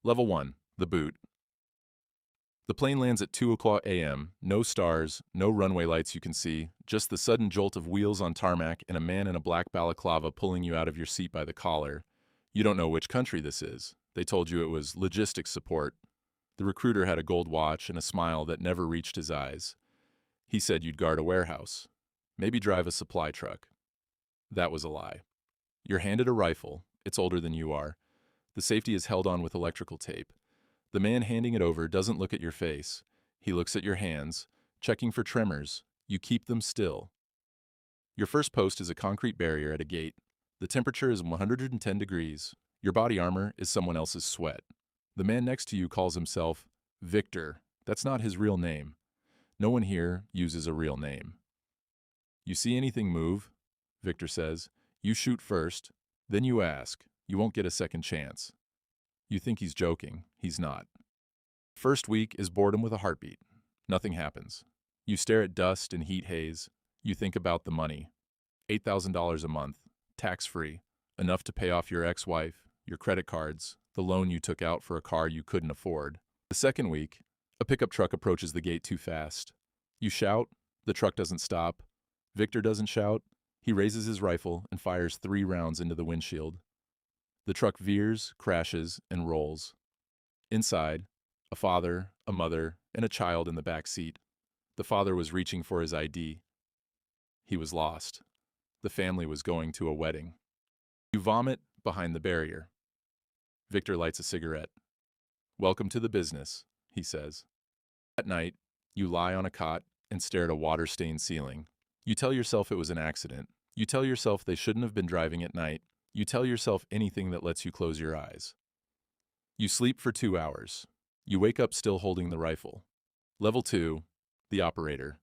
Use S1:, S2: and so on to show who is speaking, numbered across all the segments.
S1: Level 1. The boot. The plane lands at 2 a.m., no stars, no runway lights you can see, just the sudden jolt of wheels on tarmac and a man in a black balaclava pulling you out of your seat by the collar. You don't know which country this is. They told you it was logistics support. The recruiter had a gold watch and a smile that never reached his eyes. He said you'd guard a warehouse. Maybe drive a supply truck. That was a lie. You're handed a rifle. It's older than you are. The safety is held on with electrical tape. The man handing it over doesn't look at your face. He looks at your hands, checking for tremors. You keep them still. Your first post is a concrete barrier at a gate. The temperature is 110 degrees. Your body armor is someone else's sweat. The man next to you calls himself Victor. That's not his real name. No one here uses a real name. You see anything move? Victor says. You shoot first, then you ask. You won't get a second chance. You think he's joking. He's not. First week is boredom with a heartbeat. Nothing happens. You stare at dust and heat haze. You think about the money. $8,000 a month, tax-free, enough to pay off your ex-wife, your credit cards, the loan you took out for a car you couldn't afford. The second week, a pickup truck approaches the gate too fast. You shout. The truck doesn't stop. Victor doesn't shout. He raises his rifle and fires 3 rounds into the windshield. The truck veers, crashes, and rolls. Inside, a father, a mother, and a child in the back seat. The father was reaching for his ID. He was lost. The family was going to a wedding. You vomit behind the barrier. Victor lights a cigarette. Welcome to the business, he says. At night, you lie on a cot and stare at a water-stained ceiling. You tell yourself it was an accident. You tell yourself they shouldn't have been driving at night. You tell yourself anything that lets you close your eyes. You sleep for 2 hours. You wake up still holding the rifle. Level 2, the operator.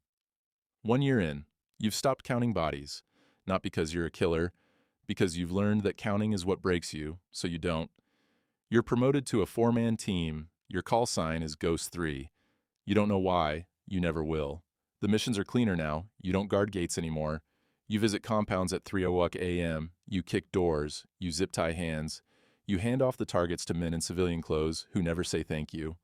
S1: 1 year in, you've stopped counting bodies. Not because you're a killer, because you've learned that counting is what breaks you, so you don't. You're promoted to a 4-man team. Your call sign is Ghost 3. You don't know why. You never will. The missions are cleaner now. You don't guard gates anymore. You visit compounds at 3 a.m. You kick doors. You zip-tie hands. You hand off the targets to men in civilian clothes who never say thank you.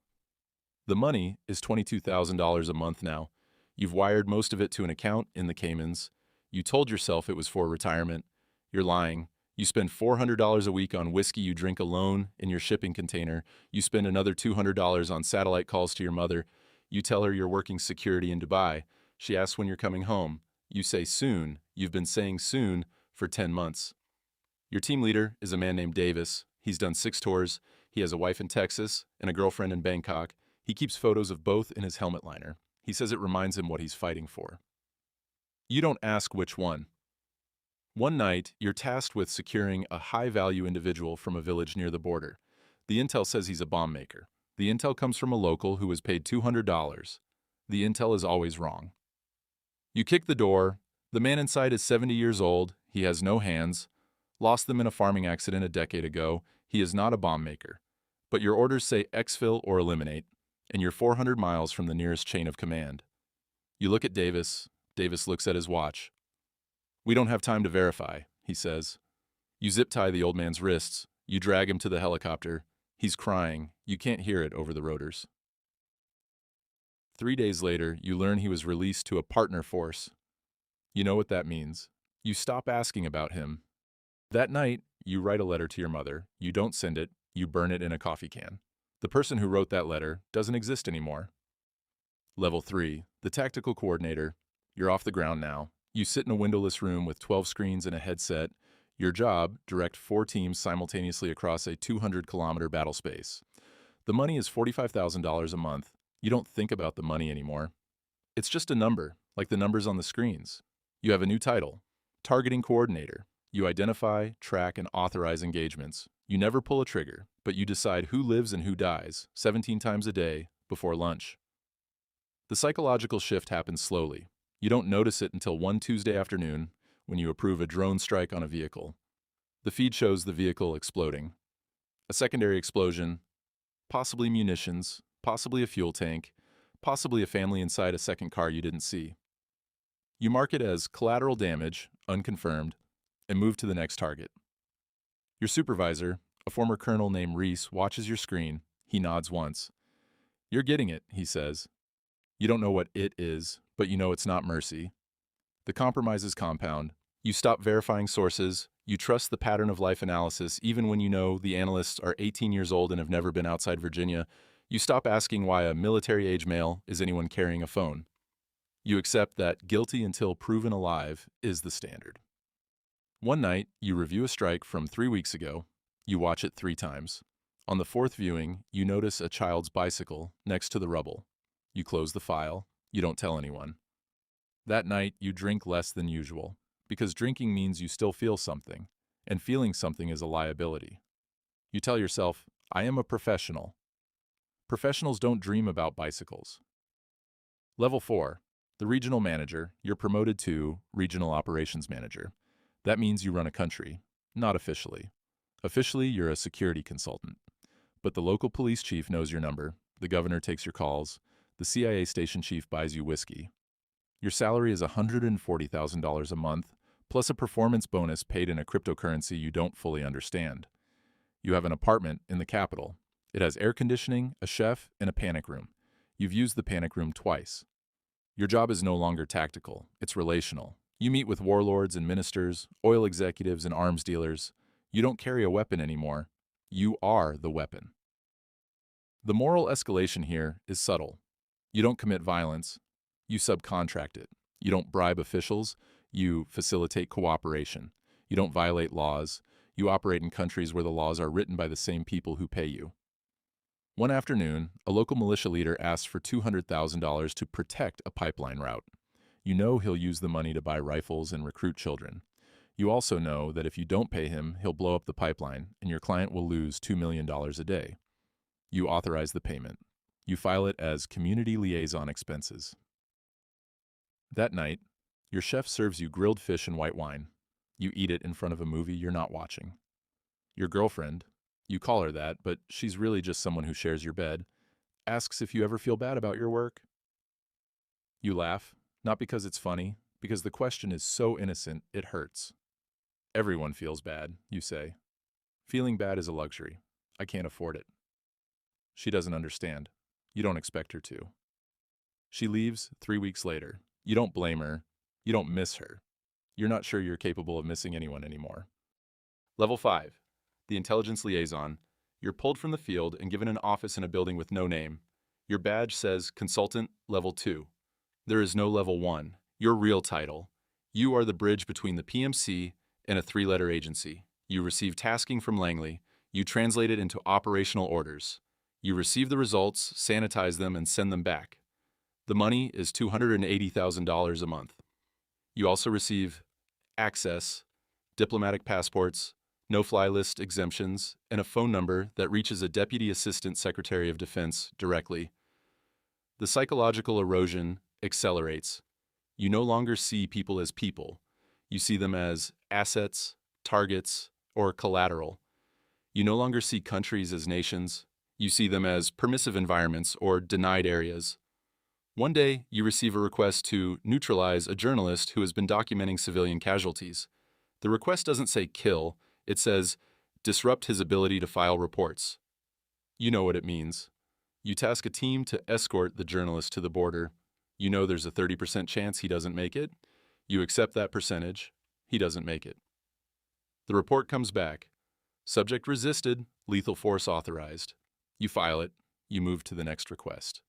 S1: The money is $22,000 a month now. You've wired most of it to an account in the Caymans. You told yourself it was for retirement. You're lying. You spend $400 a week on whiskey you drink alone in your shipping container. You spend another $200 on satellite calls to your mother. You tell her you're working security in Dubai. She asks when you're coming home. You say soon. You've been saying soon for 10 months. Your team leader is a man named Davis. He's done 6 tours. He has a wife in Texas and a girlfriend in Bangkok. He keeps photos of both in his helmet liner. He says it reminds him what he's fighting for. You don't ask which one. One night, you're tasked with securing a high-value individual from a village near the border. The intel says he's a bomb maker. The intel comes from a local who was paid $200. The intel is always wrong. You kick the door. The man inside is 70 years old. He has no hands. Lost them in a farming accident a decade ago. He is not a bomb maker. But your orders say exfil or eliminate, and you're 400 miles from the nearest chain of command. You look at Davis. Davis looks at his watch. We don't have time to verify, he says. You zip-tie the old man's wrists. You drag him to the helicopter. He's crying. You can't hear it over the rotors. 3 days later, you learn he was released to a partner force. You know what that means. You stop asking about him. That night, you write a letter to your mother. You don't send it. You burn it in a coffee can. The person who wrote that letter doesn't exist anymore. Level 3, the tactical coordinator. You're off the ground now. You sit in a windowless room with 12 screens and a headset. Your job, direct 4 teams simultaneously across a 200-kilometer battle space. The money is $45,000 a month. You don't think about the money anymore. It's just a number, like the numbers on the screens. You have a new title, Targeting Coordinator. You identify, track, and authorize engagements. You never pull a trigger, but you decide who lives and who dies 17 times a day before lunch. The psychological shift happens slowly. You don't notice it until one Tuesday afternoon when you approve a drone strike on a vehicle. The feed shows the vehicle exploding. A secondary explosion, possibly munitions, possibly a fuel tank, possibly a family inside a second car you didn't see. You mark it as collateral damage, unconfirmed, and move to the next target. Your supervisor, A former colonel named Reese watches your screen. He nods once. You're getting it, he says. You don't know what it is, but you know it's not mercy. The compromise is compound. You stop verifying sources. You trust the pattern of life analysis even when you know the analysts are 18 years old and have never been outside Virginia. You stop asking why a military-age male is anyone carrying a phone. You accept that guilty until proven alive is the standard. One night, you review a strike from 3 weeks ago. You watch it 3 times. On the 4th viewing, you notice a child's bicycle next to the rubble. You close the file. You don't tell anyone. That night, you drink less than usual, because drinking means you still feel something, and feeling something is a liability. You tell yourself, I am a professional. Professionals don't dream about bicycles. Level 4. The regional manager. You're promoted to regional operations manager. That means you run a country, not officially. Officially, you're a security consultant. But the local police chief knows your number, the governor takes your calls, the CIA station chief buys you whiskey. Your salary is $140,000 a month, plus a performance bonus paid in a cryptocurrency you don't fully understand. You have an apartment in the capital. It has air conditioning, a chef, and a panic room. You've used the panic room twice. Your job is no longer tactical, it's relational. You meet with warlords and ministers, oil executives and arms dealers. You don't carry a weapon anymore. You are the weapon. The moral escalation here is subtle. You don't commit violence. You subcontract it. You don't bribe officials. You facilitate cooperation. You don't violate laws. You operate in countries where the laws are written by the same people who pay you. One afternoon, a local militia leader asks for $200,000 to protect a pipeline route. You know he'll use the money to buy rifles and recruit children. You also know that if you don't pay him, he'll blow up the pipeline and your client will lose $2 million a day. You authorize the payment. You file it as community liaison expenses. That night, your chef serves you grilled fish and white wine. You eat it in front of a movie you're not watching. Your girlfriend, you call her that, but she's really just someone who shares your bed, asks if you ever feel bad about your work. You laugh, not because it's funny, because the question is so innocent it hurts. Everyone feels bad, you say. Feeling bad is a luxury. I can't afford it. She doesn't understand. You don't expect her to. She leaves 3 weeks later. You don't blame her. You don't miss her. You're not sure you're capable of missing anyone anymore. Level 5. The intelligence liaison. You're pulled from the field and given an office in a building with no name. Your badge says Consultant Level 2. There is no Level 1. Your real title. You are the bridge between the PMC and a 3-letter agency. You receive tasking from Langley. You translate it into operational orders. You receive the results, sanitize them, and send them back. The money is $280,000 a month. You also receive access, diplomatic passports, no-fly list exemptions, and a phone number that reaches a Deputy Assistant Secretary of Defense directly. The psychological erosion accelerates. You no longer see people as people. You see them as assets, targets, or collateral. You no longer see countries as nations. You see them as permissive environments or denied areas. One day, you receive a request to neutralize a journalist who has been documenting civilian casualties. The request doesn't say kill, it says disrupt his ability to file reports. You know what it means. You task a team to escort the journalist to the border. You know there's a 30% chance he doesn't make it. You accept that percentage. He doesn't make it. The report comes back. Subject resisted, lethal force authorized. You file it. You move to the next request.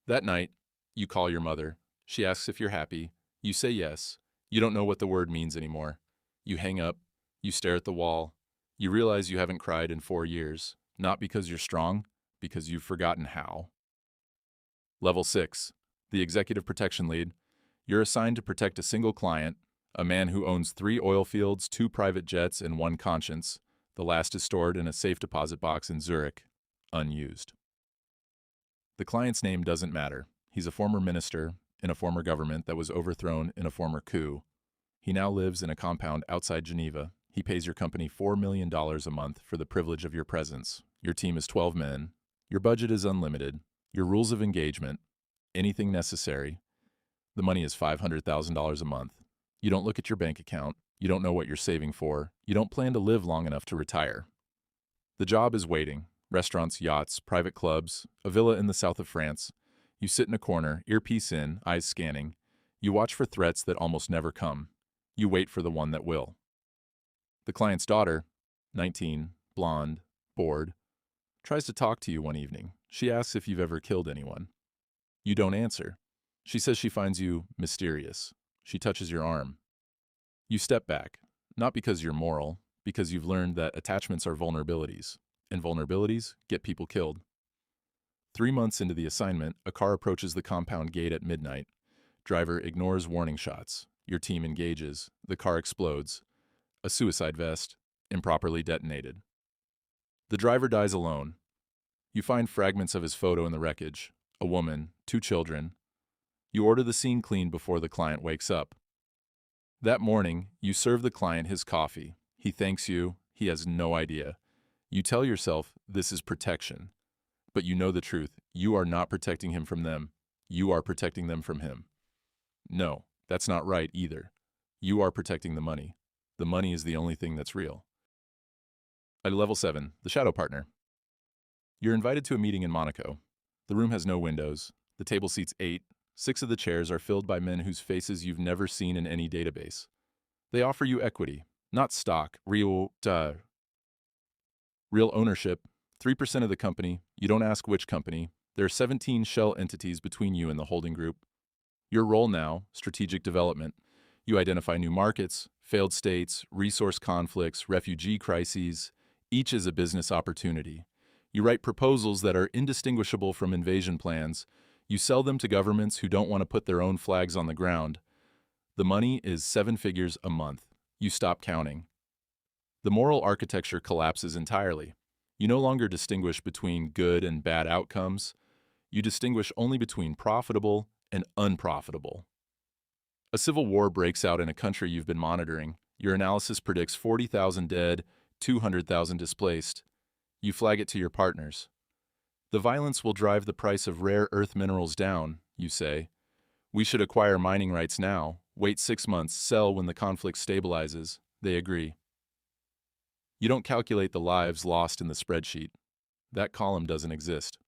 S1: That night, you call your mother. She asks if you're happy. You say yes. You don't know what the word means anymore. You hang up. You stare at the wall. You realize you haven't cried in 4 years, not because you're strong, because you've forgotten how. Level 6. The Executive Protection Lead. You're assigned to protect a single client, a man who owns 3 oil fields, 2 private jets, and 1 conscience. The last is stored in a safe deposit box in Zurich, unused. The client's name doesn't matter. He's a former minister in a former government that was overthrown in a former coup. He now lives in a compound outside Geneva. He pays your company $4 million a month for the privilege of your presence. Your team is 12 men. Your budget is unlimited. Your rules of engagement, anything necessary. The money is $500,000 a month. You don't look at your bank account. You don't know what you're saving for. You don't plan to live long enough to retire. The job is waiting. Restaurants, yachts, private clubs, a villa in the south of France. You sit in a corner, earpiece in, eyes scanning. You watch for threats that almost never come. You wait for the one that will. The client's daughter, 19, blonde, bored, tries to talk to you one evening. She asks if you've ever killed anyone. You don't answer. She says she finds you mysterious. She touches your arm. You step back, not because you're moral, because you've learned that attachments are vulnerabilities, and vulnerabilities get people killed. 3 months into the assignment, a car approaches the compound gate at midnight. Driver ignores warning shots. Your team engages. The car explodes. A suicide vest, improperly detonated. The driver dies alone. You find fragments of his photo in the wreckage. A woman, 2 children. You order the scene cleaned before the client wakes up. That morning, you serve the client his coffee. He thanks you. He has no idea. You tell yourself this is protection. But you know the truth. You are not protecting him from them. You are protecting them from him. No, that's not right either. You are protecting the money. The money is the only thing that's real. At level 7, the shadow partner. You're invited to a meeting in Monaco. The room has no windows. The table seats 8. 6 of the chairs are filled by men whose faces you've never seen in any database. They offer you equity, not stock, real ownership, 3% of the company. You don't ask which company. There are 17 shell entities between you and the holding group. Your role now, strategic development. You identify new markets, failed states, resource conflicts, refugee crises. Each is a business opportunity. You write proposals that are indistinguishable from invasion plans. You sell them to governments who don't want to put their own flags on the ground. The money is 7 figures a month. You stop counting. The moral architecture collapses entirely. You no longer distinguish between good and bad outcomes. You distinguish only between profitable and unprofitable. A civil war breaks out in a country you've been monitoring. Your analysis predicts 40,000 dead, 200,000 displaced. You flag it to your partners. The violence will drive the price of rare earth minerals down, you say. We should acquire mining rights now, wait 6 months, sell when the conflict stabilizes. They agree. You don't calculate the lives lost in the spreadsheet. That column doesn't exist.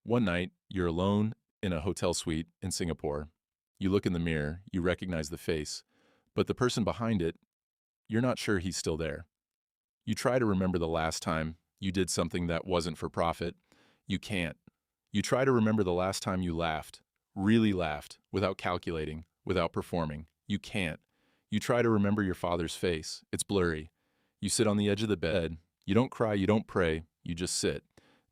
S1: One night, you're alone in a hotel suite in Singapore. You look in the mirror, you recognize the face, but the person behind it, you're not sure he's still there. You try to remember the last time you did something that wasn't for profit. You can't. You try to remember the last time you laughed, really laughed, without calculating, without performing. You can't. You try to remember your father's face. It's blurry. You sit on the edge of the bed. You don't cry, you don't pray, you just sit.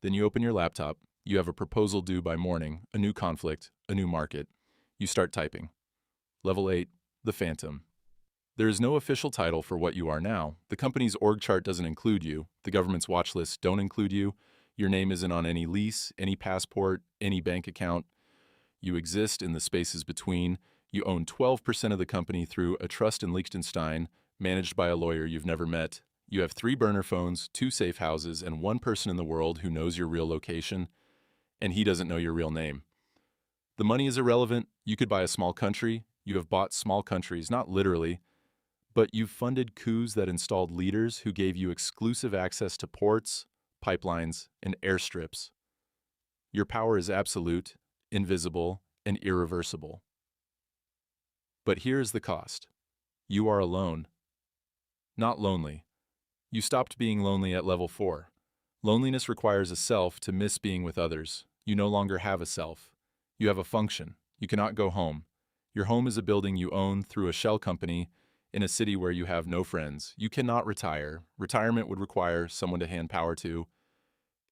S1: Then you open your laptop. You have a proposal due by morning, a new conflict, a new market. You start typing. Level 8, the Phantom. There is no official title for what you are now. The company's org chart doesn't include you. The government's watch lists don't include you. Your name isn't on any lease, any passport, any bank account. You exist in the spaces between. You own 12% of the company through a trust in Liechtenstein, managed by a lawyer you've never met. You have 3 burner phones, 2 safe houses, and 1 person in the world who knows your real location, and he doesn't know your real name. The money is irrelevant. You could buy a small country. You have bought small countries, not literally, but you've funded coups that installed leaders who gave you exclusive access to ports, pipelines, and airstrips. Your power is absolute, invisible, and irreversible. But here is the cost. You are alone. Not lonely. You stopped being lonely at level 4. Loneliness requires a self to miss being with others. You no longer have a self. You have a function. You cannot go home. Your home is a building you own through a shell company in a city where you have no friends. You cannot retire. Retirement would require someone to hand power to.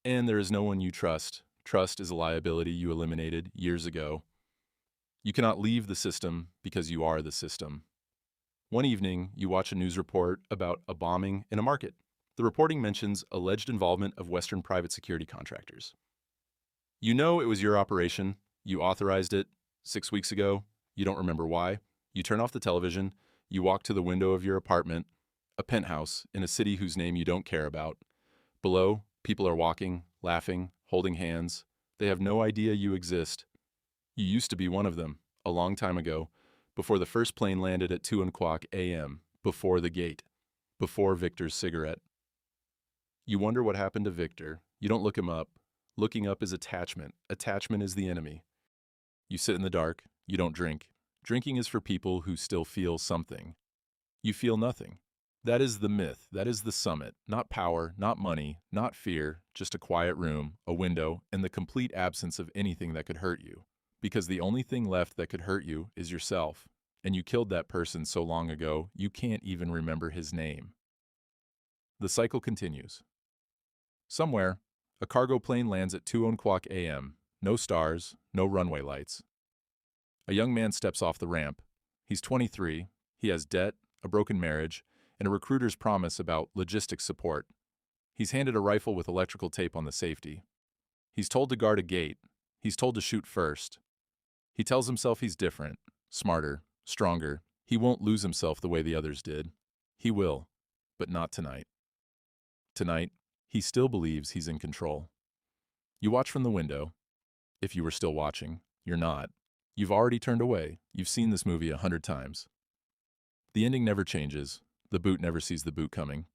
S1: And there is no one you trust. Trust is a liability you eliminated years ago. You cannot leave the system because you are the system. One evening, you watch a news report about a bombing in a market. The reporting mentions alleged involvement of Western private security contractors. You know it was your operation. You authorized it 6 weeks ago. You don't remember why. You turn off the television. You walk to the window of your apartment, a penthouse in a city whose name you don't care about. Below, people are walking, laughing, holding hands. They have no idea you exist. You used to be one of them, a long time ago, before the first plane landed at 2:00 a.m., before the gate, before Victor's cigarette. You wonder what happened to Victor. You don't look him up. Looking up is attachment. Attachment is the enemy. You sit in the dark. You don't drink. Drinking is for people who still feel something. You feel nothing. That is the myth. That is the summit. Not power, not money, not fear, just a quiet room, a window, and the complete absence of anything that could hurt you. Because the only thing left that could hurt you is yourself. And you killed that person so long ago, you can't even remember his name. The cycle continues. Somewhere, a cargo plane lands at 2:00 a.m. No stars, no runway lights. A young man steps off the ramp. He's 23, he has debt, a broken marriage, and a recruiter's promise about logistics support. He's handed a rifle with electrical tape on the safety. He's told to guard a gate. He's told to shoot first. He tells himself he's different, smarter, stronger. He won't lose himself the way the others did. He will, but not tonight. Tonight, he still believes he's in control. You watch from the window. If you were still watching, you're not. You've already turned away. You've seen this movie 100 times. The ending never changes. The boot never sees the boot coming.